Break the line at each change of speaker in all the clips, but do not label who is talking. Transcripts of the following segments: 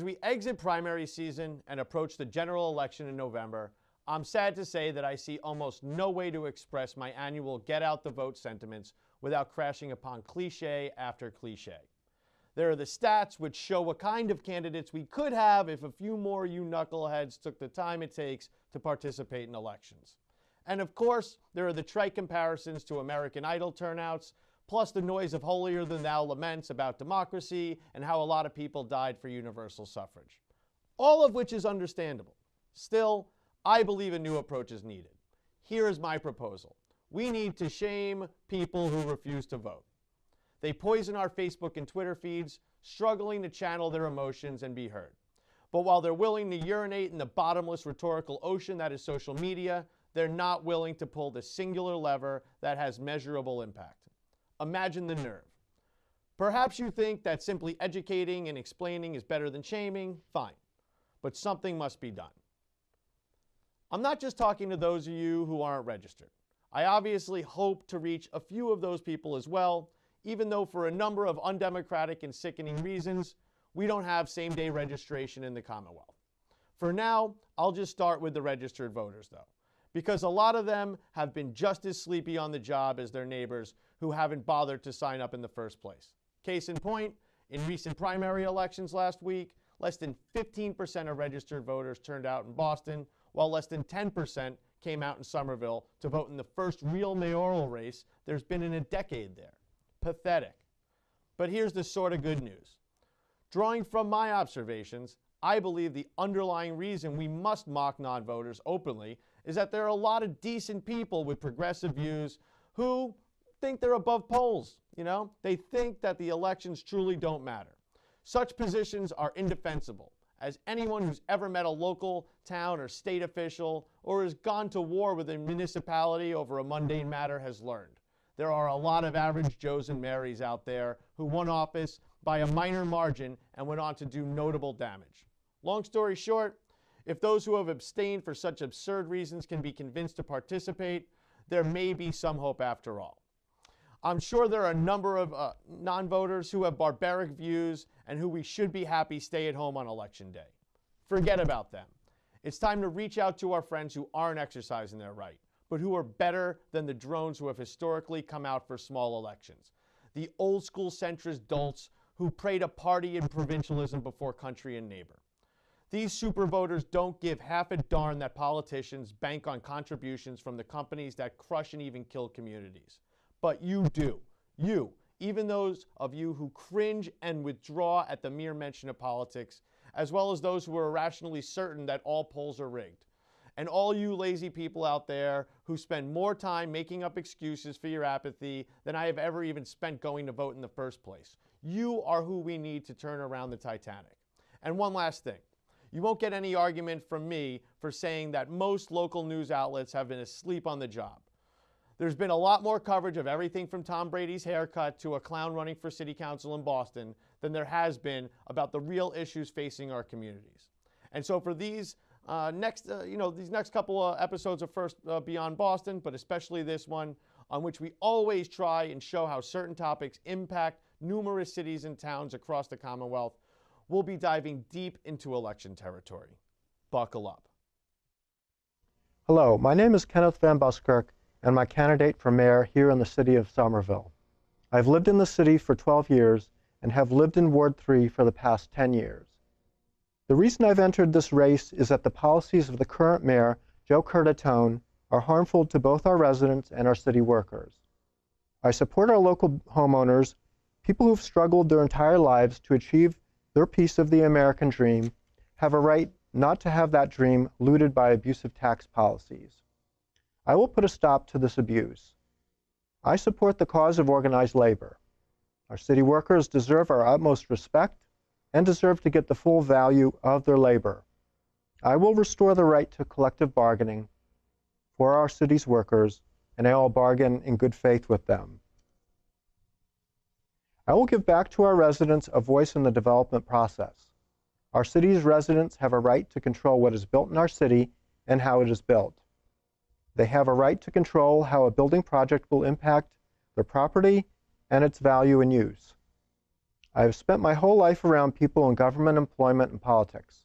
As we exit primary season and approach the general election in November, I'm sad to say that I see almost no way to express my annual get out the vote sentiments without crashing upon cliche after cliche. There are the stats which show what kind of candidates we could have if a few more you knuckleheads took the time it takes to participate in elections. And of course, there are the trite comparisons to American Idol turnouts, plus the noise of holier-than-thou laments about democracy and how a lot of people died for universal suffrage. All of which is understandable. Still, I believe a new approach is needed. Here is my proposal. We need to shame people who refuse to vote. They poison our Facebook and Twitter feeds, struggling to channel their emotions and be heard. But while they're willing to urinate in the bottomless rhetorical ocean that is social media, they're not willing to pull the singular lever that has measurable impact. Imagine the nerve. Perhaps you think that simply educating and explaining is better than shaming. Fine. But something must be done. I'm not just talking to those of you who aren't registered. I obviously hope to reach a few of those people as well, even though for a number of undemocratic and sickening reasons, we don't have same-day registration in the Commonwealth. For now, I'll just start with the registered voters, though, because a lot of them have been just as sleepy on the job as their neighbors who haven't bothered to sign up in the first place. Case in point, in recent primary elections last week, less than 15% of registered voters turned out in Boston, while less than 10% came out in Somerville to vote in the first real mayoral race there's been in a decade there. Pathetic. But here's the sort of good news. Drawing from my observations, I believe the underlying reason we must mock non-voters openly is that there are a lot of decent people with progressive views who think they're above polls, They think that the elections truly don't matter. Such positions are indefensible, as anyone who's ever met a local, town, or state official or has gone to war with a municipality over a mundane matter has learned. There are a lot of average Joes and Marys out there who won office by a minor margin and went on to do notable damage. Long story short, if those who have abstained for such absurd reasons can be convinced to participate, there may be some hope after all. I'm sure there are a number of non-voters who have barbaric views and who we should be happy stay at home on Election Day. Forget about them. It's time to reach out to our friends who aren't exercising their right, but who are better than the drones who have historically come out for small elections. The old school centrist dolts who pray to party and provincialism before country and neighbor. These super voters don't give half a darn that politicians bank on contributions from the companies that crush and even kill communities. But you do. You, even those of you who cringe and withdraw at the mere mention of politics, as well as those who are irrationally certain that all polls are rigged. And all you lazy people out there who spend more time making up excuses for your apathy than I have ever even spent going to vote in the first place. You are who we need to turn around the Titanic. And one last thing. You won't get any argument from me for saying that most local news outlets have been asleep on the job. There's been a lot more coverage of everything from Tom Brady's haircut to a clown running for city council in Boston than there has been about the real issues facing our communities. And so for these next couple of episodes of First Beyond Boston, but especially this one, on which we always try and show how certain topics impact numerous cities and towns across the Commonwealth, we'll be diving deep into election territory. Buckle up.
Hello, my name is Kenneth Van Buskirk, and I'm a candidate for mayor here in the city of Somerville. I've lived in the city for 12 years and have lived in Ward 3 for the past 10 years. The reason I've entered this race is that the policies of the current mayor, Joe Curtatone, are harmful to both our residents and our city workers. I support our local homeowners, people who've struggled their entire lives to achieve their piece of the American dream, have a right not to have that dream looted by abusive tax policies. I will put a stop to this abuse. I support the cause of organized labor. Our city workers deserve our utmost respect and deserve to get the full value of their labor. I will restore the right to collective bargaining for our city's workers, and I will bargain in good faith with them. I will give back to our residents a voice in the development process. Our city's residents have a right to control what is built in our city and how it is built. They have a right to control how a building project will impact their property and its value and use. I have spent my whole life around people in government, employment, and politics.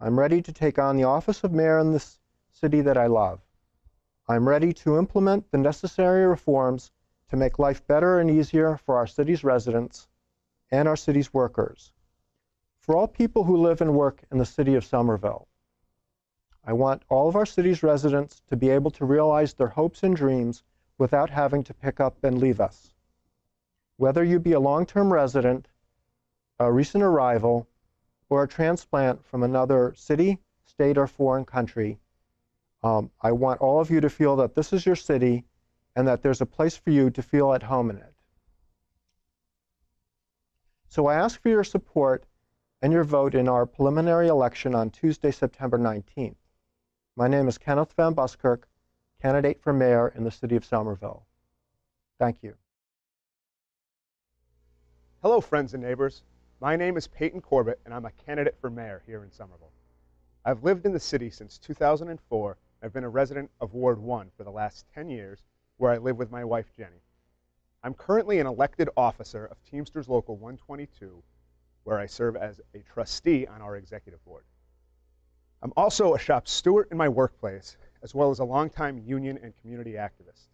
I'm ready to take on the office of mayor in this city that I love. I'm ready to implement the necessary reforms to make life better and easier for our city's residents and our city's workers. For all people who live and work in the city of Somerville, I want all of our city's residents to be able to realize their hopes and dreams without having to pick up and leave us. Whether you be a long-term resident, a recent arrival, or a transplant from another city, state, or foreign country, I want all of you to feel that this is your city and that there's a place for you to feel at home in it. So I ask for your support and your vote in our preliminary election on Tuesday, September 19th. My name is Kenneth Van Buskirk, candidate for mayor in the city of Somerville. Thank you.
Hello, friends and neighbors. My name is Payton Corbett, and I'm a candidate for mayor here in Somerville. I've lived in the city since 2004. I've been a resident of Ward 1 for the last 10 years, where I live with my wife, Jenny. I'm currently an elected officer of Teamsters Local 122, where I serve as a trustee on our executive board. I'm also a shop steward in my workplace, as well as a longtime union and community activist.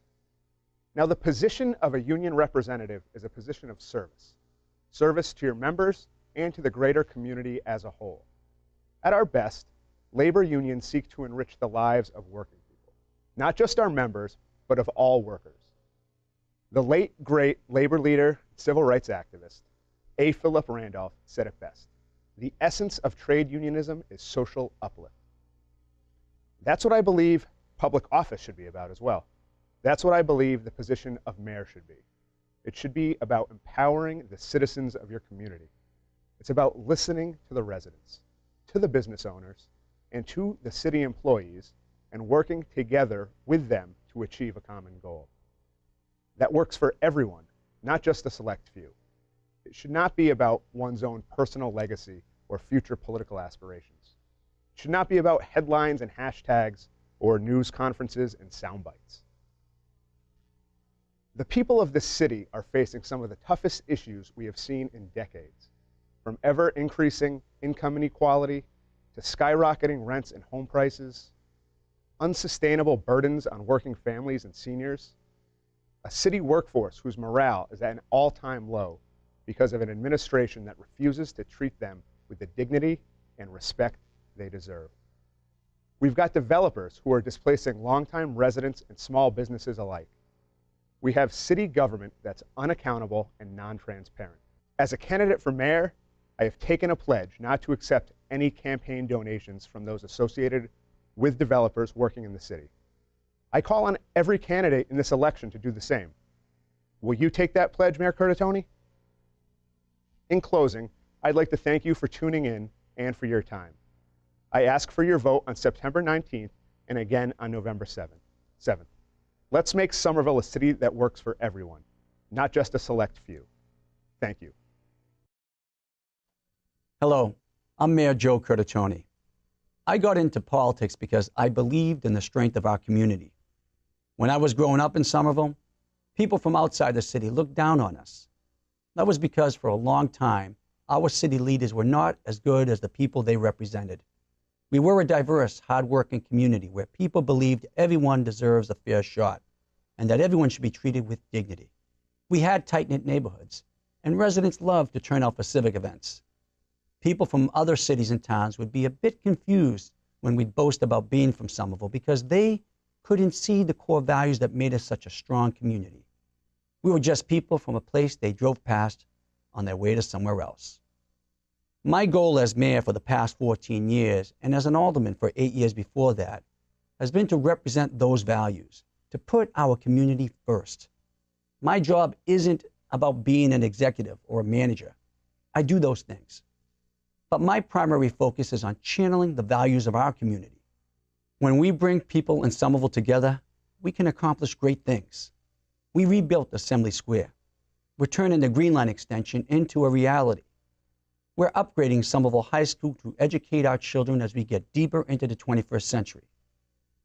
Now, the position of a union representative is a position of service. Service to your members and to the greater community as a whole. At our best, labor unions seek to enrich the lives of working people, not just our members, but of all workers. The late, great labor leader, civil rights activist, A. Philip Randolph said it best. The essence of trade unionism is social uplift. That's what I believe public office should be about as well. That's what I believe the position of mayor should be. It should be about empowering the citizens of your community. It's about listening to the residents, to the business owners, and to the city employees, and working together with them to achieve a common goal. That works for everyone, not just a select few. It should not be about one's own personal legacy or future political aspirations. It should not be about headlines and hashtags or news conferences and sound bites. The people of this city are facing some of the toughest issues we have seen in decades, from ever-increasing income inequality to skyrocketing rents and home prices, unsustainable burdens on working families and seniors, a city workforce whose morale is at an all-time low because of an administration that refuses to treat them with the dignity and respect they deserve. We've got developers who are displacing longtime residents and small businesses alike. We have city government that's unaccountable and non-transparent. As a candidate for mayor, I have taken a pledge not to accept any campaign donations from those associated with developers working in the city. I call on every candidate in this election to do the same. Will you take that pledge, Mayor Curtatone? In closing, I'd like to thank you for tuning in and for your time. I ask for your vote on September 19th and again on November 7th. Let's make Somerville a city that works for everyone, not just a select few. Thank you.
Hello, I'm Mayor Joe Curtatone. I got into politics because I believed in the strength of our community. When I was growing up in Somerville, people from outside the city looked down on us. That was because for a long time, our city leaders were not as good as the people they represented. We were a diverse, hard-working community where people believed everyone deserves a fair shot and that everyone should be treated with dignity. We had tight-knit neighborhoods, and residents loved to turn out for civic events. People from other cities and towns would be a bit confused when we'd boast about being from Somerville because they couldn't see the core values that made us such a strong community. We were just people from a place they drove past on their way to somewhere else. My goal as mayor for the past 14 years, and as an alderman for 8 years before that, has been to represent those values, to put our community first. My job isn't about being an executive or a manager. I do those things. But my primary focus is on channeling the values of our community. When we bring people in Somerville together, we can accomplish great things. We rebuilt Assembly Square. We're turning the Green Line extension into a reality. We're upgrading Somerville High School to educate our children as we get deeper into the 21st century.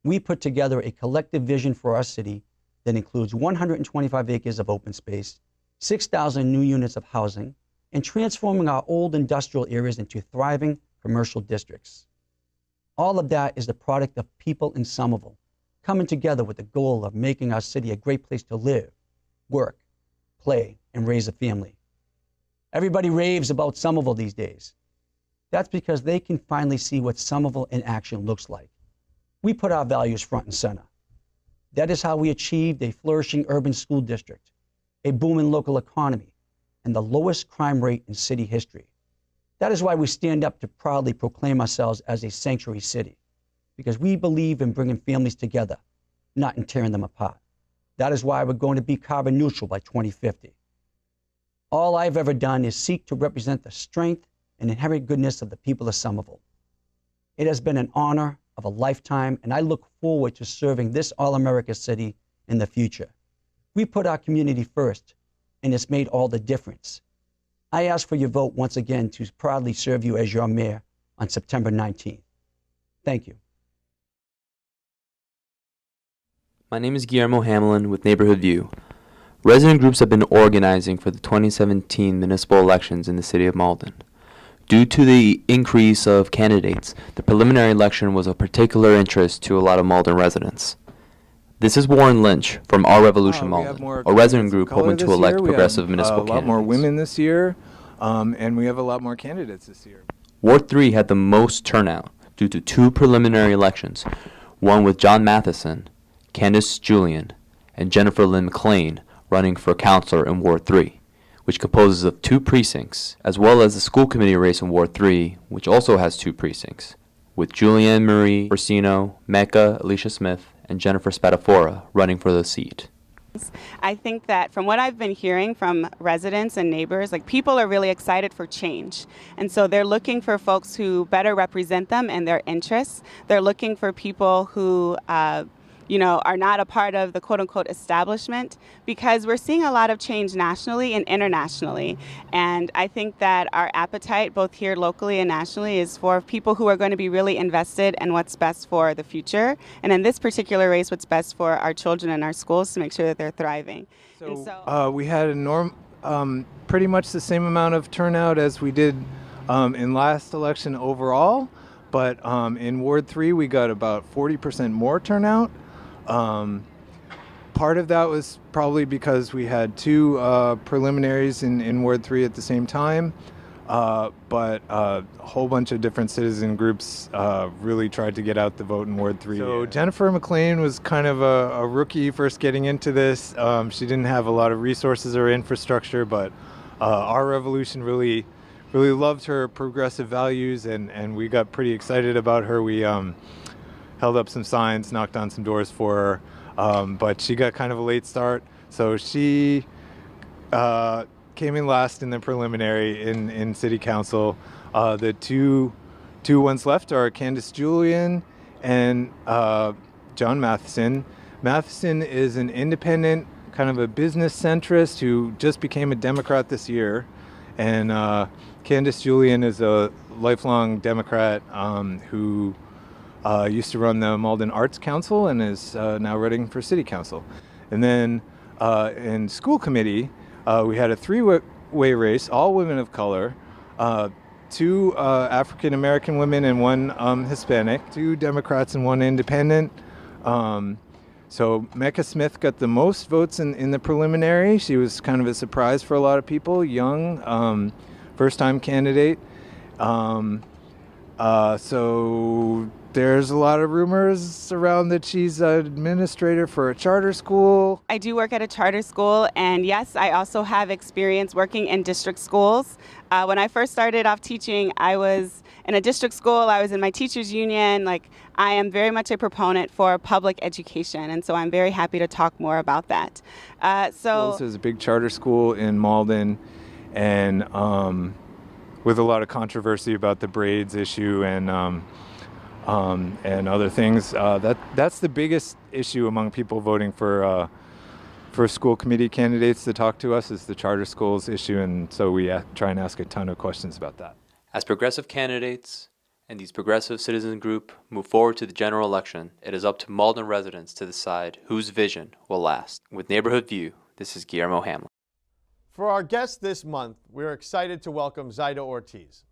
We put together a collective vision for our city that includes 125 acres of open space, 6,000 new units of housing, and transforming our old industrial areas into thriving commercial districts. All of that is the product of people in Somerville coming together with the goal of making our city a great place to live, work, play, and raise a family. Everybody raves about Somerville these days. That's because they can finally see what Somerville in action looks like. We put our values front and center. That is how we achieved a flourishing urban school district, a booming local economy, and the lowest crime rate in city history. That is why we stand up to proudly proclaim ourselves as a sanctuary city, because we believe in bringing families together, not in tearing them apart. That is why we're going to be carbon neutral by 2050. All I've ever done is seek to represent the strength and inherent goodness of the people of Somerville. It has been an honor of a lifetime, and I look forward to serving this all-America city in the future. We put our community first, and it's made all the difference. I ask for your vote once again to proudly serve you as your mayor on September 19th. Thank you.
My name is Guillermo Hamlin with Neighborhood View. Resident groups have been organizing for the 2017 municipal elections in the city of Malden. Due to the increase of candidates, the preliminary election was of particular interest to a lot of Malden residents. This is Warren Lynch from Our Revolution Malden, a resident group hoping to elect progressive municipal candidates.
We have a lot more women this year, and we have a lot more candidates this year.
Ward 3 had the most turnout due to two preliminary elections, one with John Matheson, Candace Julian, and Jennifer Lynn McLean running for councilor in Ward 3, which composes of two precincts, as well as the school committee race in Ward 3, which also has two precincts, with Julianne Marie Orsino, Mecca Alicia Smith, and Jennifer Spadafora running for the seat.
I think that from what I've been hearing from residents and neighbors, like, people are really excited for change. And so they're looking for folks who better represent them and their interests. They're looking for people who are not a part of the quote-unquote establishment, because we're seeing a lot of change nationally and internationally. And I think that our appetite, both here locally and nationally, is for people who are going to be really invested in what's best for the future. And in this particular race, what's best for our children and our schools to make sure that they're thriving.
So we had pretty much the same amount of turnout as we did in last election overall. But in Ward 3, we got about 40% more turnout. Part of that was probably because we had two preliminaries in Ward 3 at the same time, but a whole bunch of different citizen groups really tried to get out the vote in Ward 3. So Jennifer McLean was kind of a rookie first getting into this. She didn't have a lot of resources or infrastructure, but Our Revolution really loved her progressive values, and we got pretty excited about her. We held up some signs, knocked on some doors for her, but she got kind of a late start. So she came in last in the preliminary in City Council. The two ones left are Candace Julian and John Matheson. Matheson is an independent, kind of a business centrist who just became a Democrat this year. And Candace Julian is a lifelong Democrat who used to run the Malden Arts Council and is now running for City Council. And then in school committee, we had a three-way race, all women of color, two African American women and one Hispanic, two Democrats and one independent. So Mecca Smith got the most votes in the preliminary. She was kind of a surprise for a lot of people, young, first-time candidate. So there's a lot of rumors around that she's an administrator for a charter school.
I do work at a charter school, and yes, I also have experience working in district schools. When I first started off teaching, I was in a district school. I was in my teachers union. I am very much a proponent for public education, and so I'm very happy to talk more about that.
This is a big charter school in Malden, and with a lot of controversy about the braids issue and other things. That's the biggest issue among people voting for school committee candidates to talk to us, is the charter schools issue, and so we try and ask a ton of questions about that.
As progressive candidates and these progressive citizen group move forward to the general election, it is up to Malden residents to decide whose vision will last. With Neighborhood View, this is Guillermo Hamlin.
For our guest this month, we're excited to welcome Zaida Ortiz.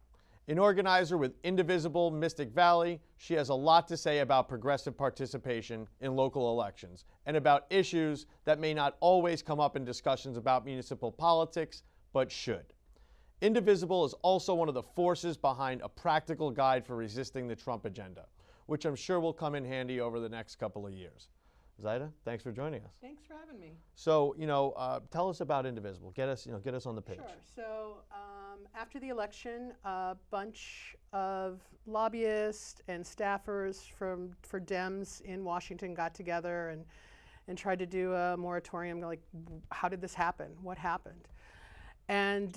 An organizer with Indivisible Mystic Valley, she has a lot to say about progressive participation in local elections and about issues that may not always come up in discussions about municipal politics, but should. Indivisible is also one of the forces behind a practical guide for resisting the Trump agenda, which I'm sure will come in handy over the next couple of years. Zaida, thanks for joining us.
Thanks for having me.
So, tell us about Indivisible. Get us on the page.
Sure. So after the election, a bunch of lobbyists and staffers for Dems in Washington got together and tried to do a moratorium. Like, how did this happen? What happened? And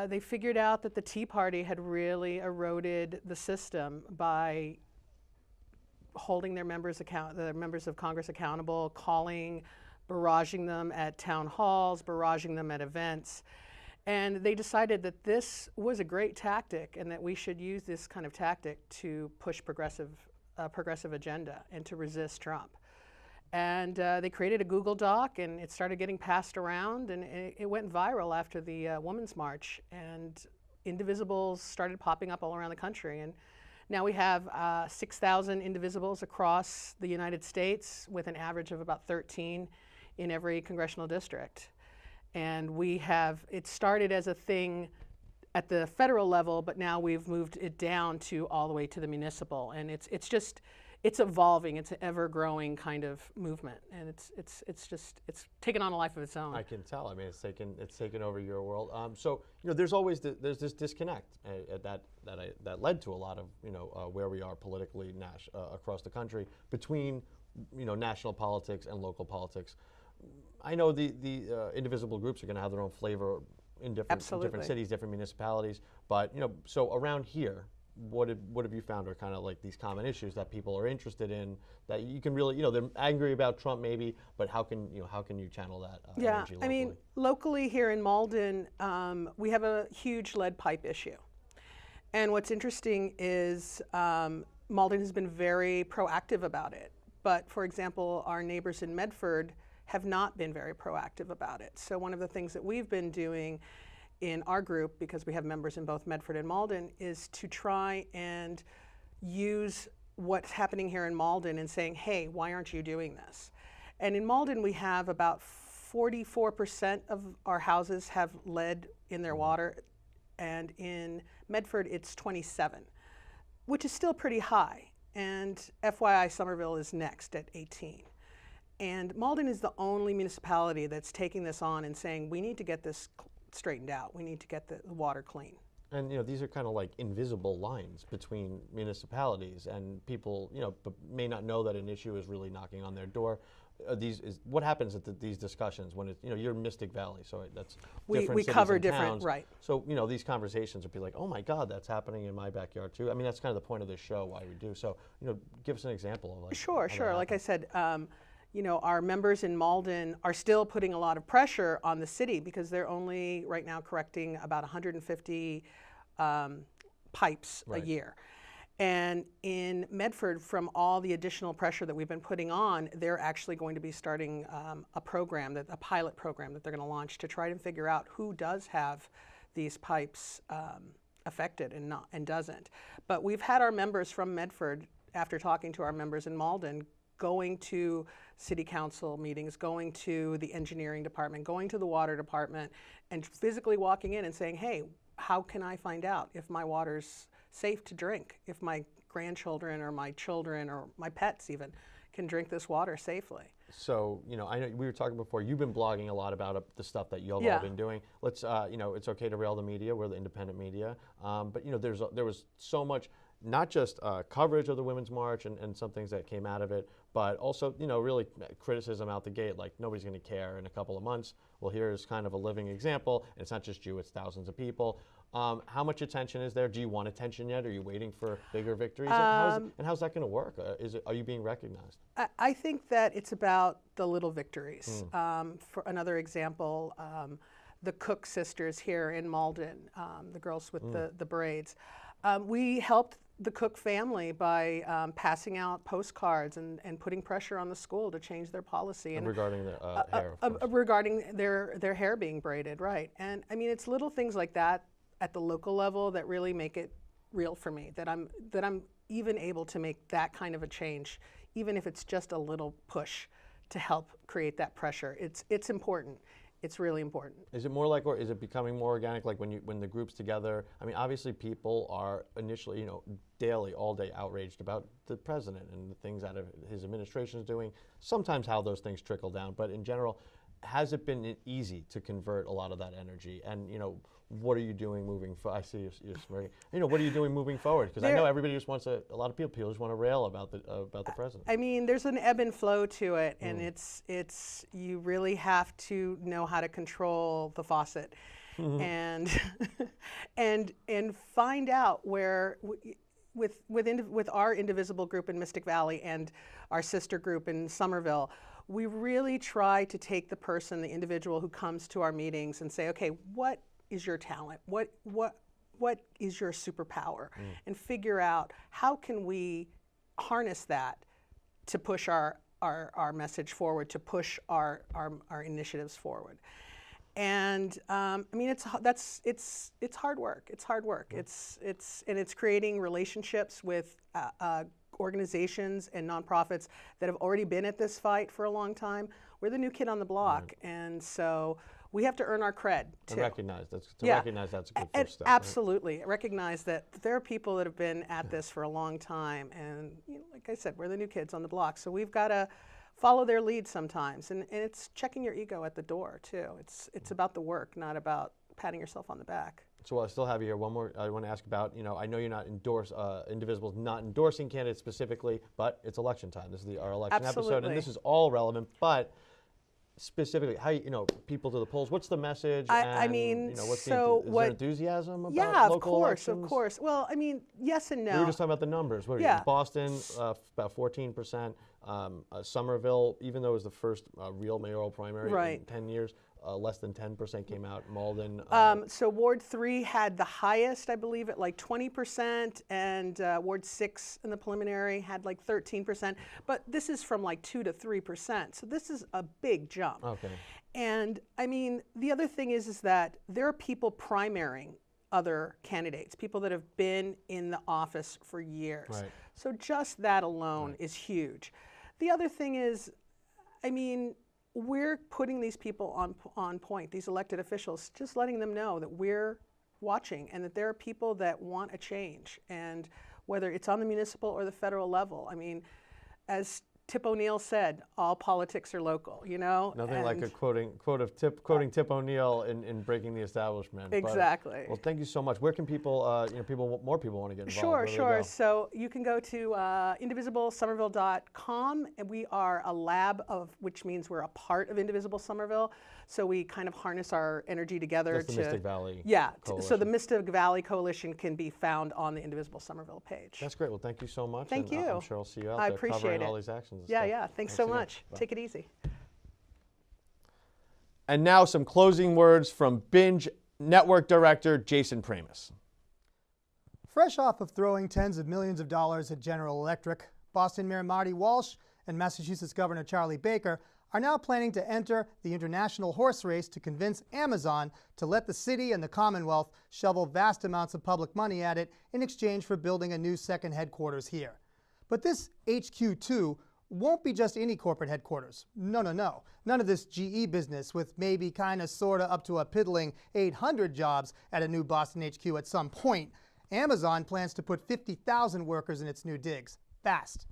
they figured out that the Tea Party had really eroded the system by holding their members of Congress accountable, barraging them at town halls, barraging them at events. And they decided that this was a great tactic and that we should use this kind of tactic to push progressive agenda and to resist Trump. And they created a Google Doc, and it started getting passed around, and it went viral after the Women's March, and Indivisibles started popping up all around the country. And now we have 6,000 Indivisibles across the United States with an average of about 13 in every congressional district. And it started as a thing at the federal level, but now we've moved it down to all the way to the municipal. And it's evolving. It's an ever-growing kind of movement, and it's taken on a life of its own.
I can tell. I mean, it's taken over your world. So there's always there's this disconnect that led to a lot of where we are politically across the country between national politics and local politics. I know the indivisible groups are going to have their own flavor in different cities, different municipalities, but so around here, what have you found are kind of like these common issues that people are interested in that you can really, they're angry about Trump maybe, but how can you channel that energy locally?
I mean, locally here in Malden, we have a huge lead pipe issue. And what's interesting is Malden has been very proactive about it. But for example, our neighbors in Medford have not been very proactive about it. So one of the things that we've been doing in our group, because we have members in both Medford and Malden, is to try and use what's happening here in Malden and saying, hey, why aren't you doing this? And in Malden, we have about 44% of our houses have lead in their water, and in Medford, it's 27, which is still pretty high. And FYI, Somerville is next at 18. And Malden is the only municipality that's taking this on and saying, we need to get this straightened out. We need to get the water clean.
And these are kind of like invisible lines between municipalities, and people may not know that an issue is really knocking on their door. What happens at these discussions when it's you're Mystic Valley, so that's different
we
cities
cover
and
different
towns.
Right.
So these conversations would be like, oh my God, that's happening in my backyard too. I mean, that's kind of the point of this show, why we do. So give us an example of like.
Sure. Like I said. Our members in Malden are still putting a lot of pressure on the city because they're only right now correcting about 150 pipes a year. And in Medford, from all the additional pressure that we've been putting on, they're actually going to be starting a pilot program that they're going to launch to try to figure out who does have these pipes affected and doesn't. But we've had our members from Medford, after talking to our members in Malden, going to city council meetings, going to the engineering department, going to the water department, and physically walking in and saying, hey, how can I find out if my water's safe to drink, if my grandchildren or my children or my pets even can drink this water safely? So,
I know we were talking before, you've been blogging a lot about the stuff that y'all have been doing. Let's, it's okay to rail the media, we're the independent media, but there was so much, not just coverage of the Women's March and some things that came out of it, but also, really criticism out the gate, like nobody's going to care in a couple of months. Well, here's kind of a living example. And it's not just you, it's thousands of people. How much attention is there? Do you want attention yet? Are you waiting for bigger victories? And how's that going to work? Are you being recognized?
I think that it's about the little victories. For another example, the Cook sisters here in Malden, the girls with the braids. We helped the Cook family by passing out postcards and putting pressure on the school to change their policy.
And regarding their hair, of course.
Regarding their hair being braided, right. And I mean, it's little things like that at the local level that really make it real for me, that I'm even able to make that kind of a change, even if it's just a little push to help create that pressure. It's important. It's really important.
Is it more like, or is it becoming more organic, like when the group's together? I mean, obviously people are initially, daily, all day outraged about the president and the things that his administration is doing, sometimes how those things trickle down, but in general, has it been easy to convert a lot of that energy? And, what are you doing moving forward? I see you're smirking. What are you doing moving forward? Because I know everybody just wants a lot of people just want to rail about the president.
I mean, there's an ebb and flow to it, and it's you really have to know how to control the faucet, and and find out where with our Indivisible group in Mystic Valley and our sister group in Somerville. We really try to take the person, the individual who comes to our meetings, and say, okay, what is your talent? What is your superpower? And figure out how can we harness that to push our message forward, to push our initiatives forward. And I mean, it's hard work. It's hard work. It's creating relationships with organizations and nonprofits that have already been at this fight for a long time. We're the new kid on the block, and so we have to earn our cred too.
Recognize that's a good first step.
Absolutely, right? Recognize that there are people that have been at this for a long time, and like I said, we're the new kids on the block, so we've got to follow their lead sometimes, and it's checking your ego at the door too. It's about the work, not about patting yourself on the back.
So I still have you here. One more I want to ask about. I know you're not Indivisible's not endorsing candidates specifically, but it's election time. This is our election episode, and this is all relevant. But specifically, how people to the polls. What's the message?
I mean,
is there enthusiasm about local elections?
Of course. Well, I mean, yes and no.
We were just talking about the numbers. Boston, about 14%. Somerville, even though it was the first real mayoral primary in 10 years, less than 10% came out. Malden.
So Ward 3 had the highest, I believe, at like 20%, and Ward 6 in the preliminary had like 13%. But this is from like 2 to 3%. So this is a big jump.
Okay.
And I mean, the other thing is that there are people primarying other candidates, people that have been in the office for years.
Right.
So just that alone is huge. The other thing is, I mean, we're putting these people on point, these elected officials, just letting them know that we're watching and that there are people that want a change. And whether it's on the municipal or the federal level, I mean, as Tip O'Neill said, all politics are local,
Nothing like a quoting Tip O'Neill in Breaking the Establishment.
Exactly.
Well, thank you so much. Where can people, more people want to get involved?
Sure. So you can go to indivisiblesomerville.com, and we are a lab which means we're a part of Indivisible Somerville. So we kind of harness our energy together.
That's the Mystic Valley.
Coalition. So the Mystic Valley Coalition can be found on the Indivisible Somerville page.
That's great. Well, thank you so much.
Thank you.
I'm sure I'll see you out
there
covering
appreciate
all these actions.
Yeah. Thanks so much.
Bye.
Take it easy.
And now some closing words from BINJ Network Director Jason Pramas.
Fresh off of throwing tens of millions of dollars at General Electric, Boston Mayor Marty Walsh and Massachusetts Governor Charlie Baker are now planning to enter the international horse race to convince Amazon to let the city and the Commonwealth shovel vast amounts of public money at it in exchange for building a new second headquarters here. But this HQ2 won't be just any corporate headquarters. No. None of this GE business with maybe sorta up to a piddling 800 jobs at a new Boston HQ at some point. Amazon plans to put 50,000 workers in its new digs. Fast.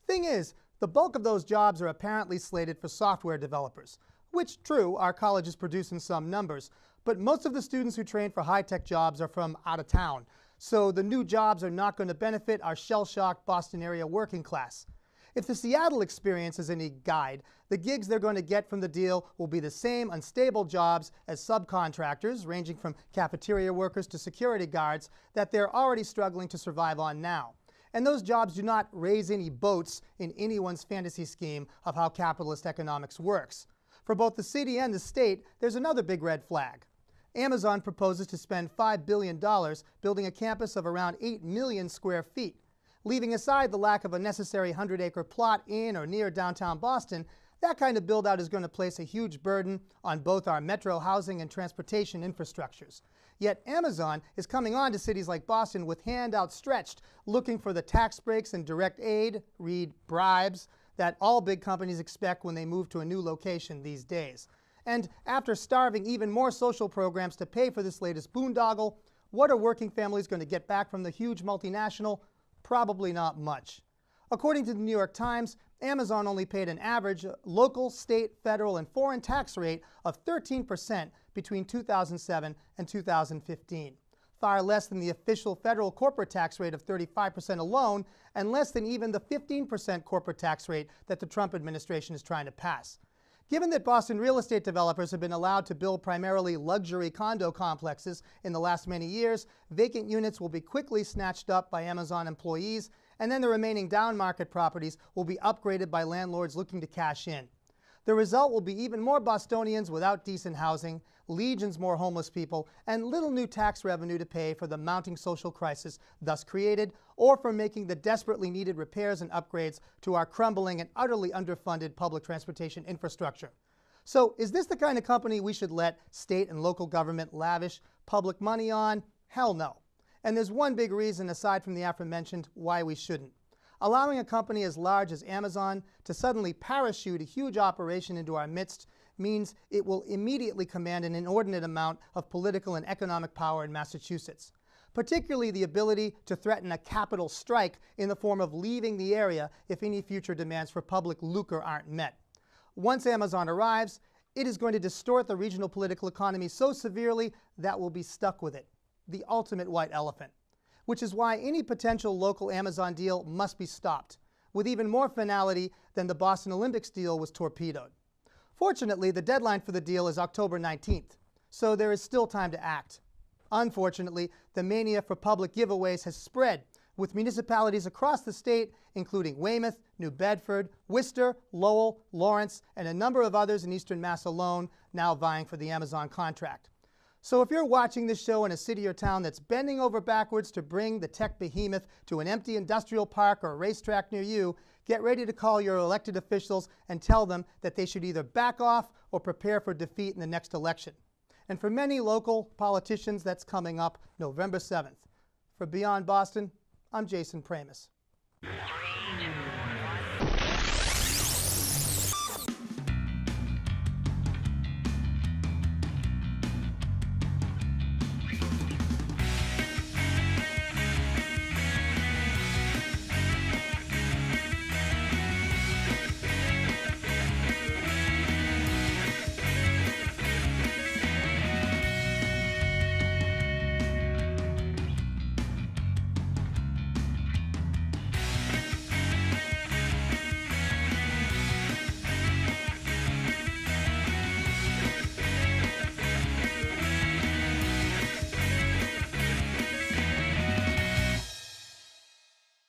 Thing is, the bulk of those jobs are apparently slated for software developers, which, true, our college is producing some numbers, but most of the students who train for high-tech jobs are from out of town, so the new jobs are not going to benefit our shell-shocked Boston area working class. If the Seattle experience is any guide, the gigs they're going to get from the deal will be the same unstable jobs as subcontractors, ranging from cafeteria workers to security guards, that they're already struggling to survive on now. And those jobs do not raise any boats in anyone's fantasy scheme of how capitalist economics works. For both the city and the state, there's another big red flag. Amazon proposes to spend $5 billion building a campus of around 8 million square feet. Leaving aside the lack of a necessary 100-acre plot in or near downtown Boston, that kind of build-out is going to place a huge burden on both our metro housing and transportation infrastructures. Yet Amazon is coming on to cities like Boston with hand outstretched, looking for the tax breaks and direct aid, read bribes, that all big companies expect when they move to a new location these days. And after starving even more social programs to pay for this latest boondoggle, what are working families going to get back from the huge multinational? Probably not much. According to the New York Times, Amazon only paid an average local, state, federal, and foreign tax rate of 13% between 2007 and 2015. Far less than the official federal corporate tax rate of 35% alone, and less than even the 15% corporate tax rate that the Trump administration is trying to pass. Given that Boston real estate developers have been allowed to build primarily luxury condo complexes in the last many years, vacant units will be quickly snatched up by Amazon employees, and then the remaining down-market properties will be upgraded by landlords looking to cash in. The result will be even more Bostonians without decent housing, legions more homeless people, and little new tax revenue to pay for the mounting social crisis thus created, or for making the desperately needed repairs and upgrades to our crumbling and utterly underfunded public transportation infrastructure. So, is this the kind of company we should let state and local government lavish public money on? Hell no. And there's one big reason, aside from the aforementioned, why we shouldn't. Allowing a company as large as Amazon to suddenly parachute a huge operation into our midst means it will immediately command an inordinate amount of political and economic power in Massachusetts, particularly the ability to threaten a capital strike in the form of leaving the area if any future demands for public lucre aren't met. Once Amazon arrives, it is going to distort the regional political economy so severely that we'll be stuck with it, the ultimate white elephant. Which is why any potential local Amazon deal must be stopped, with even more finality than the Boston Olympics deal was torpedoed. Fortunately, the deadline for the deal is October 19th, so there is still time to act. Unfortunately, the mania for public giveaways has spread, with municipalities across the state, including Weymouth, New Bedford, Worcester, Lowell, Lawrence, and a number of others in Eastern Mass alone, now vying for the Amazon contract. So if you're watching this show in a city or town that's bending over backwards to bring the tech behemoth to an empty industrial park or a racetrack near you, get ready to call your elected officials and tell them that they should either back off or prepare for defeat in the next election. And for many local politicians, that's coming up November 7th. For Beyond Boston, I'm Jason Pramas.